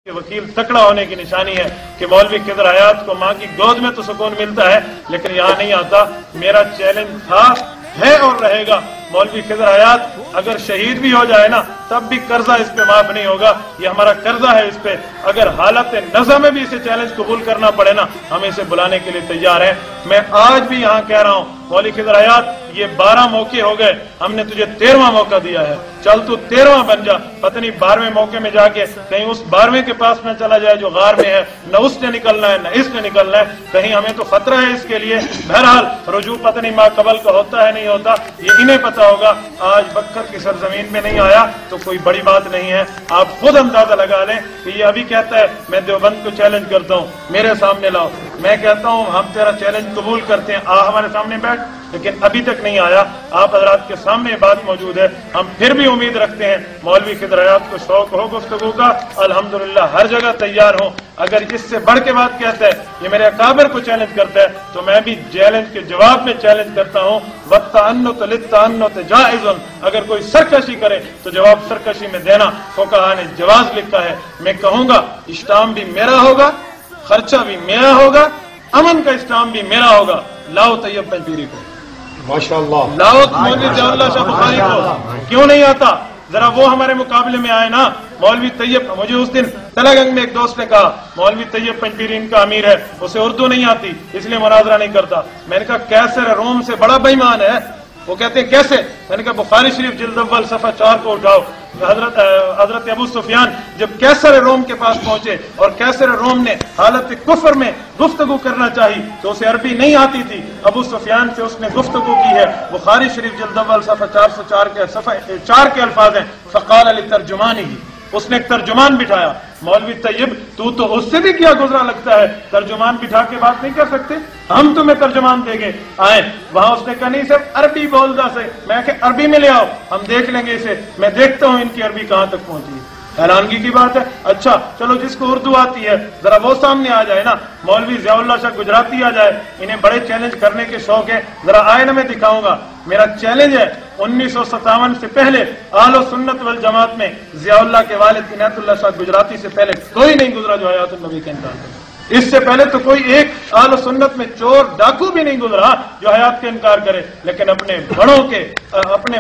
वकील तकड़ा होने की निशानी है कि मौलवी खिदर हयात को माँ की गोद में तो सुकून मिलता है लेकिन यहाँ नहीं आता। मेरा चैलेंज था, है और रहेगा। मौलवी खिदर हयात अगर शहीद भी हो जाए ना तब भी कर्जा इस पे माफ नहीं होगा। ये हमारा कर्जा है इस पे। अगर हालत नज़ा में भी इसे चैलेंज कबूल करना पड़े ना, हम इसे बुलाने के लिए तैयार हैं। मैं आज भी यहाँ कह रहा हूँ, मौलवी खिदर हयात ये 12 मौके हो गए, हमने तुझे 13वां मौका दिया है। चल तू 13वां बन जा। पता नहीं 12वें मौके में जाके कहीं उस 12वें के पास न चला जाए जो गार में है। न उसने निकलना है न इसने निकलना है, कहीं हमें तो खतरा है इसके लिए। बहरहाल रुजू पता नहीं माँ कबल का होता है नहीं होता, ये इन्हें पता होगा। आज बक्कर की सरजमीन में नहीं आया तो कोई बड़ी बात नहीं है। आप खुद अंदाजा लगा लें कि ये अभी कहता है मैं देवबंद को चैलेंज करता हूँ, मेरे सामने लाओ। मैं कहता हूँ हम तेरा चैलेंज कबूल करते हैं, आ हमारे सामने बैठ। लेकिन अभी तक नहीं आया। आप हजरात के सामने बात मौजूद है। हम फिर भी उम्मीद रखते हैं मौलवी खिदर हयात को शौक हो गुफ्तगू का, अल्हम्दुलिल्लाह हर जगह तैयार हो। अगर इससे बढ़ के बात कहता है ये मेरे अकाबिर को चैलेंज करता है तो मैं भी चैलेंज के जवाब में चैलेंज करता हूँ। वत्ताअन्नुत लित्ताअन्नुत जाइज़ुन, अगर कोई सरकशी करे तो जवाब सरकशी में देना फुक़हा ने जवाज लिखा है। मैं कहूंगा इस्लाम भी मेरा होगा, खर्चा भी मेरा होगा, अमन का इस्लाम भी मेरा होगा। लाओ तैयब पंजपीरी को, माशाअल्लाह, लाओ मौलवी ज़ियाउल्लाह शाह बुखारी को। क्यों नहीं आता? जरा वो हमारे मुकाबले में आए ना। मौलवी तैयब, मुझे उस दिन तलागंग में एक दोस्त ने कहा मौलवी तैयब पंजपीरी इनका अमीर है, उसे उर्दू नहीं आती इसलिए मुनाजरा नहीं करता। मैंने कहा कैसर रोम से बड़ा बेईमान है। वो कहते हैं कैसे? मैंने कहा बुखारी शरीफ जिल्द अव्वल सफ़ा 4 को उठाओ। हजरत अबू सुफियान जब कैसर रोम के पास पहुंचे और कैसर रोम ने हालत कुफर में गुफ्तगू करना चाहिए तो उसे अरबी नहीं आती थी। अबू सुफियान से उसने गुफ्तगू की है। बुखारी शरीफ जिल्द अव्वल सफ़ा 404 के सफ़ा 4 के अल्फाज हैं, फ़क़ाल लितर्जुमानिही, उसने एक तर्जुमान बिठाया। मौलवी तैयब तू तो उससे भी क्या गुजरा लगता है, तर्जुमान बिठा के बात नहीं कर सकते, हम तुम्हें तर्जुमान देंगे। आए वहां उसने कहा नहीं सिर्फ अरबी बोलदा से। मैं कहा अरबी में ले आओ, हम देख लेंगे इसे। मैं देखता हूं इनकी अरबी कहां तक पहुंची। हैरानगी की बात है। अच्छा चलो जिसको उर्दू आती है जरा वो सामने आ जाए ना। मौलवी ज़ियाउल्लाह शाह गुजराती आ जाए, इन्हें बड़े चैलेंज करने के शौक है। जरा आए ना, मैं दिखाऊंगा। मेरा चैलेंज है 1957 से पहले आलो सुन्नत वल जमात में ज़ियाउल्लाह के वालिद इनायतुल्लाह शाह गुजराती से पहले कोई नहीं गुजरा जो हयातुन नबी के इनकार करे। इससे पहले तो कोई एक आलो सुन्नत में चोर डाकू भी नहीं गुजरा जो हयात के इनकार करे। लेकिन अपने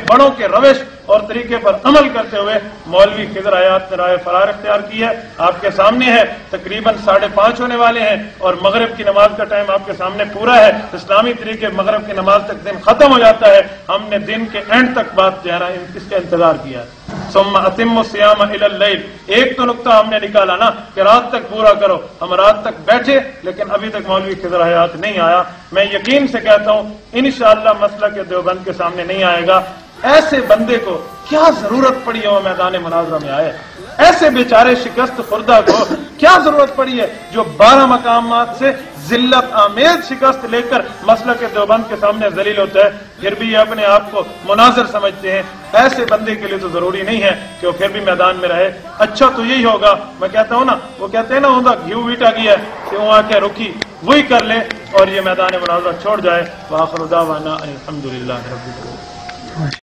बड़ों के रविश और तरीके पर अमल करते हुए मौलवी खिदर हयात ने राह फरार इख्तियार की है। आपके सामने है, तकरीबन 5:30 होने वाले हैं और मगरिब की नमाज का टाइम आपके सामने पूरा है। इस्लामी तरीके मगरिब की नमाज तक दिन खत्म हो जाता है। हमने दिन के एंड तक बात जो है ना इसका इंतजार किया है। सुम्मा अतिम्मु सियाम इलल लैल, एक तो नुक्ता हमने निकाला ना कि रात तक पूरा करो। हम रात तक बैठे लेकिन अभी तक मौलवी खिदर हयात नहीं आया। मैं यकीन से कहता हूं इंशाअल्लाह मसला के देवबंद के सामने नहीं आएगा। ऐसे बंदे को क्या जरूरत पड़ी है वो मैदान मुनाजरा में आए? ऐसे बेचारे शिकस्त खुर्दा को क्या जरूरत पड़ी है जो 12 मकामात से जिल्लत आमेज शिकस्त लेकर मसला के देवबंद के सामने जलील होता है, फिर भी ये अपने आप को मुनाजर समझते हैं। ऐसे बंदे के लिए तो जरूरी नहीं है कि वो फिर भी मैदान में रहे। अच्छा तो यही होगा, मैं कहता हूँ ना, वो कहते हैं ना उनका घी बीटा गया कि वो आके रुकी वही कर ले और ये मैदान मुनाजरा छोड़ जाए। वाखिर दावाना अल्हम्दुलिल्लाह रब्बिल आलमीन।